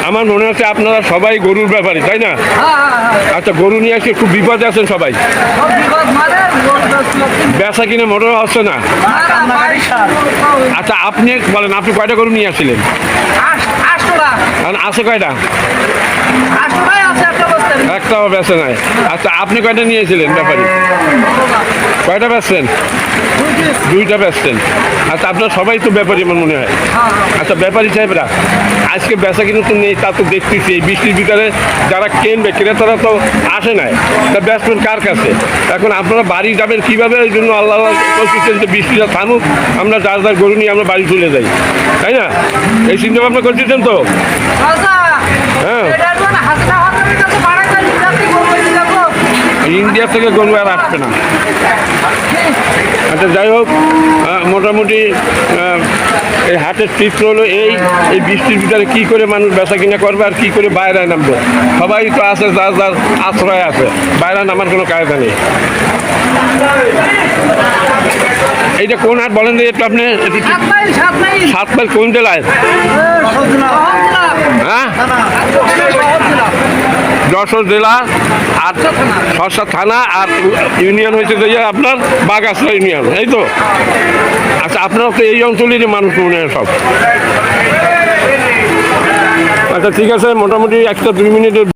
আমার মনে হচ্ছে আপনারা সবাই গরুর ব্যাপারী, তাই না? আচ্ছা, গরু নিয়ে এসে খুব বিপদে আছেন সবাই। বেচা কিনে মোটর হচ্ছে না। আচ্ছা, আপনি বলেন, আপনি কয়টা গরু নিয়ে আসছিলেন? আছে কয়টা? একটাও বেচে নাই। আচ্ছা, আপনি কয়টা নিয়েছিলেন ব্যাপারী? কয়টা বেচছেন? দুইটা বেচছেন। আচ্ছা, আপনার সবাই তো ব্যাপারী আমার মনে হয়। আচ্ছা, ব্যাপারী সাহেবরা আজকে বেচা কিনে তো নেই, তা তো দেখতেছি। এই বৃষ্টির ভিতরে যারা কিনবে, ক্রেতারা তো আসে নাই, তা বেচবেন কার কাছে? এখন আপনারা বাড়ি যাবেন কীভাবে? ওই জন্য আল্লাহ করতেছেন যে বৃষ্টিটা থামুক, আমরা যার যার গরু নিয়ে আমরা বাড়ি চলে যাই, তাই না? এই চিন্তা ভাবনা করতেছেন তো? হ্যাঁ, ইন্ডিয়া থেকে গরু আর আসবে না। আচ্ছা, যাই হোক, মোটামুটি এই হাটের চিত্র হলো এই বৃষ্টির ভিতরে কী করে মানুষ বেচা কিনা করবে আর কী করে বাইরে নামবে। সবাই তো আছে যার যার আশ্রয় আছে, বাইরে নামার কোনো কায়দা নেই। এইটা কোন হাট বলেন তো একটু আপনি? 7 মাইল কোন জেলায়? হ্যাঁ, যশোর জেলা আর সরসা থানা আর ইউনিয়ন হয়েছে যে আপনার বাগাসরা ইউনিয়ন, এই তো? আচ্ছা, আপনারা তো এই অঞ্চলেরই মানুষ মনে হয় সব। আচ্ছা, ঠিক আছে, মোটামুটি 1-2 মিনিটের